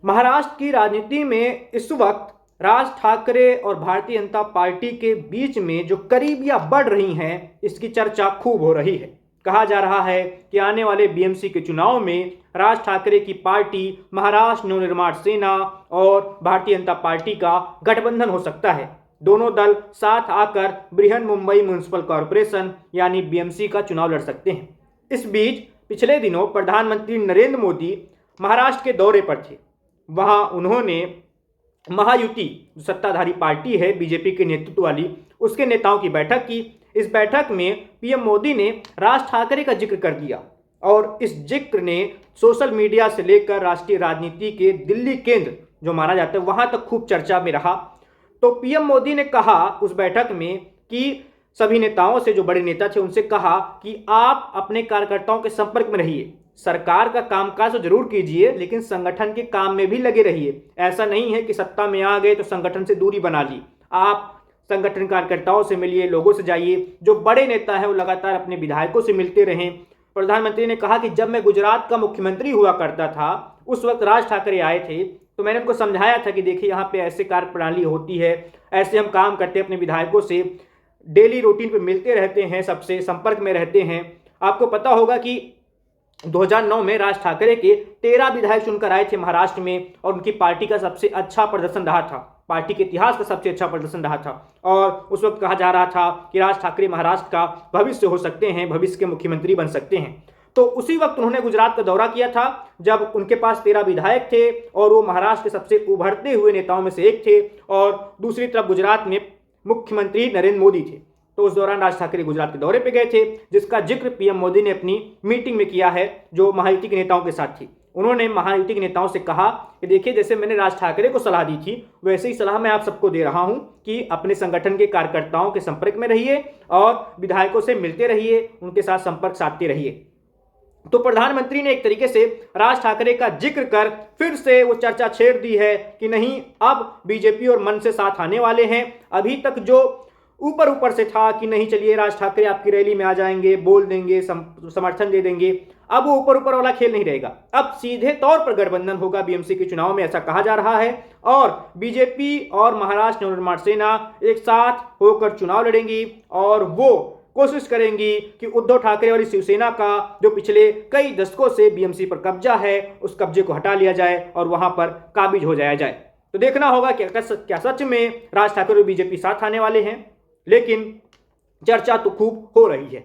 महाराष्ट्र की राजनीति में इस वक्त राज ठाकरे और भारतीय जनता पार्टी के बीच में जो करीबियां बढ़ रही हैं, इसकी चर्चा खूब हो रही है। कहा जा रहा है कि आने वाले बीएमसी के चुनाव में राज ठाकरे की पार्टी महाराष्ट्र नवनिर्माण सेना और भारतीय जनता पार्टी का गठबंधन हो सकता है। दोनों दल साथ आकर बृहन मुंबई म्युनिसिपल कॉरपोरेशन यानी बीएमसी का चुनाव लड़ सकते हैं। इस बीच पिछले दिनों प्रधानमंत्री नरेंद्र मोदी महाराष्ट्र के दौरे पर थे। वहां उन्होंने महायुति जो सत्ताधारी पार्टी है बीजेपी के नेतृत्व वाली, उसके नेताओं की बैठक की। इस बैठक में पीएम मोदी ने राज ठाकरे का जिक्र कर दिया और इस जिक्र ने सोशल मीडिया से लेकर राष्ट्रीय राजनीति के दिल्ली केंद्र जो माना जाता है वहां तक खूब चर्चा में रहा। तो पीएम मोदी ने कहा उस बैठक में कि सभी नेताओं से, जो बड़े नेता थे उनसे कहा कि आप अपने कार्यकर्ताओं के संपर्क में रहिए, सरकार का कामकाज तो जरूर कीजिए लेकिन संगठन के काम में भी लगे रहिए। ऐसा नहीं है कि सत्ता में आ गए तो संगठन से दूरी बना ली। आप संगठन कार्यकर्ताओं से मिलिए, लोगों से जाइए। जो बड़े नेता हैं वो लगातार अपने विधायकों से मिलते रहें। प्रधानमंत्री ने कहा कि जब मैं गुजरात का मुख्यमंत्री हुआ करता था उस वक्त राज ठाकरे आए थे तो मैंने उनको समझाया था कि देखिए यहाँ पे ऐसे कार्य प्रणाली होती है, ऐसे हम काम करते हैं, अपने विधायकों से डेली रूटीन पे मिलते रहते हैं, सबसे संपर्क में रहते हैं। आपको पता होगा कि 2009 में राज ठाकरे के 13 विधायक चुनकर आए थे महाराष्ट्र में और उनकी पार्टी का सबसे अच्छा प्रदर्शन रहा था, पार्टी के इतिहास का सबसे अच्छा प्रदर्शन रहा था। और उस वक्त कहा जा रहा था कि राज ठाकरे महाराष्ट्र का भविष्य हो सकते हैं, भविष्य के मुख्यमंत्री बन सकते हैं। तो उसी वक्त उन्होंने गुजरात का दौरा किया था जब उनके पास 13 विधायक थे और वो महाराष्ट्र के सबसे उभरते हुए नेताओं में से एक थे और दूसरी तरफ गुजरात में मुख्यमंत्री नरेंद्र मोदी थे। तो उस दौरान राज ठाकरे गुजरात के दौरे पे गए थे जिसका जिक्र पीएम मोदी ने अपनी मीटिंग में किया है जो महायुति के नेताओं के साथ थी। उन्होंने महायुति के नेताओं से कहा कि देखिए, जैसे मैंने राज ठाकरे को सलाह दी थी वैसे ही सलाह मैं आप सबको दे रहा हूं कि अपने संगठन के कार्यकर्ताओं के संपर्क में रहिए और विधायकों से मिलते रहिए, उनके साथ संपर्क साधते रहिए। तो प्रधानमंत्री ने एक तरीके से राज ठाकरे का जिक्र कर फिर से वो चर्चा छेड़ दी है कि नहीं, अब बीजेपी और मन से साथ आने वाले हैं। अभी तक जो ऊपर ऊपर से था कि नहीं चलिए राज ठाकरे आपकी रैली में आ जाएंगे, बोल देंगे, समर्थन दे देंगे, अब वो ऊपर ऊपर वाला खेल नहीं रहेगा। अब सीधे तौर पर गठबंधन होगा बीएमसी के चुनाव में, ऐसा कहा जा रहा है। और बीजेपी और महाराष्ट्र नवनिर्माण सेना एक साथ होकर चुनाव लड़ेंगी और वो कोशिश करेंगी कि उद्धव ठाकरे वाली शिवसेना का जो पिछले कई दशकों से बीएमसी पर कब्जा है उस कब्जे को हटा लिया जाए और वहां पर काबिज हो जाया जाए। तो देखना होगा क्या सच में राज ठाकरे और बीजेपी साथ आने वाले हैं, लेकिन चर्चा तो खूब हो रही है।